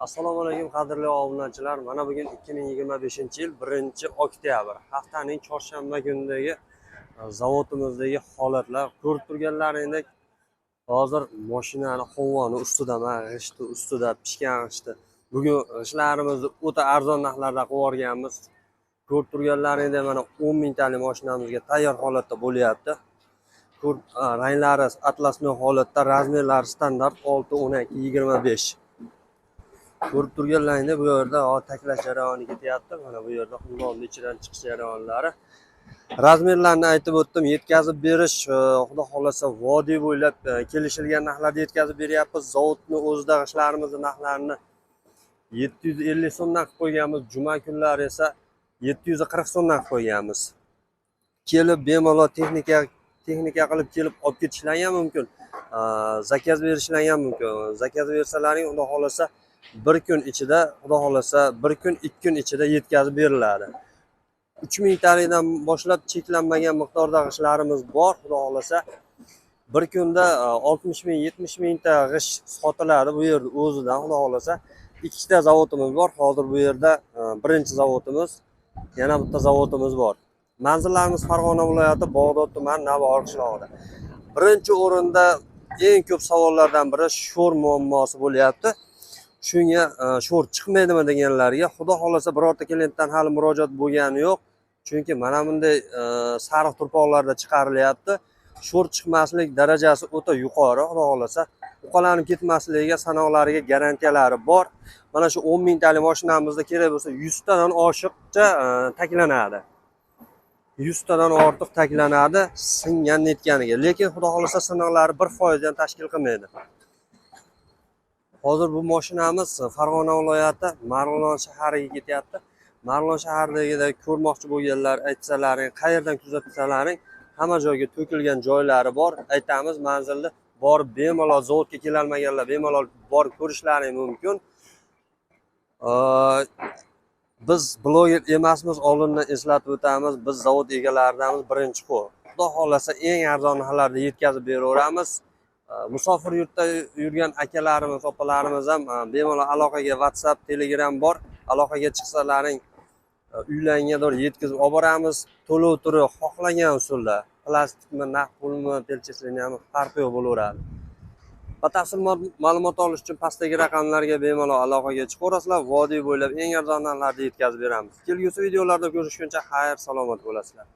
Assalomu alaykum qadrli obunachilar. Mana bugun 2025-yil 1-oktyabr. Haftaning chorshanba kunidagi zavodimizdagi holatlar ko'rib turganlaringdek, hozir mashinani hovoni ustidaman, g'ishti ustida pishgan g'ishti. Bugun g'ishtlarimizni o'ta arzon narxlarda qilib yuborganmiz. Ko'rib turganlaringdek mana 10 mingtalik mashinamizga tayyor holatda bo'lyapti. Ranglari atlasnoy holatda, razmerlari standart 6, 12, 25. Ko'rib turganlaringda bu yerda taklash jarayoni ketyapti. Mana bu yerda xumdonni ichidan chiqish jarayonlari. Razmerlarni aytib o'tdim, yetkazib berish, xudo xolasa vodiy bo'ylab kelishilgan narxlarda yetkazib beryapmiz. Zavodning o'zida ishlarimizni narxlarini 750 so'mdan qilib qo'yganmiz. Juma kunlari esa 740 so'mdan qilib qo'yganmiz. Kelib bemalol texnika qilib kelib olib ketishlari ham mumkin. Zakaz berishlari ham mumkin. Zakaz bersalaring, xudo xolasa bir kun ichida, xudo xolasa 1 kun 2 kun ichida yetkazib beriladi. 3000 talikdan boshlab cheklanmagan miqdorda g'ishtlarimiz bor. Xudo xolasa bir kunda 60 ming 70 mingta g'isht sotiladi bu yerda o'zidan. Xudo xolasa ikkita zavodimiz bor. Hozir bu yerda birinchi zavodimiz, yana bitta zavodimiz bor. Manzillarimiz Farg'ona viloyati Bog'dod tumani Navbahor qishlog'ida. Birinchi o'rinda eng ko'p savollardan biri sho'r muammosi bo'lyapti. Shunga sho'r chiqmaydimi deganlarga xudo xolasa birorta klientdan hali murojaat bo'lgani yo'q. Chunki mana bunday sariq turpoqlarda chiqarilyapti. Sho'r chiqmaslik darajasi o'ta yuqori. Xudo xolasa uqalanib ketmasligiga sanoqlariga garantiyalari bor. Mana shu 10 mingtalik mashinamizda kerak bo'lsa 100 tadan oshiqcha taklanadi. 100 tadan ortiq taklanadi singan netganiga. Lekin xudo xolasa sanoqlari 1% ham tashkil qilmaydi. Hozir bu mashinamiz Farg'ona viloyati Marg'ilon shahariga ketyapti. Marg'ilon shaharidagi ko'rmoqchi bo'lganlar aytsalaring, qayerdan kuzatsalaring, hamma joyga to'kilgan joylari bor. Aytamiz, manzilni borib bemalol zavodga kela olmaganlar bemalol borib ko'rishlari mumkin. Biz bloger emasmiz, oldindan eslatib o'tamiz. Biz zavod egalaridanmiz, birinchi qo'l. Xudo xolasa eng arzon narxlarda yetkazib beraveramiz. Musofir yurtda yurgan akalarimiz, opalarimiz ham bemalol aloqaga WhatsApp, Telegram bor. Aloqaga chiqsalaring uylarga yetkazib olib boramiz. To'lov turi xohlagan usulda, plastikmi, naqd pulmi, pelchesini farqi yo'q bo'laveradi. Batafsil ma'lumot olish uchun pastdagi raqamlarga bemalol aloqaga chiqaverasizlar. Vodiy bo'ylab eng arzon narxlarda yetkazib beramiz. Kelgusi videolarda ko'rishguncha xayr, salomat bo'lasizlar.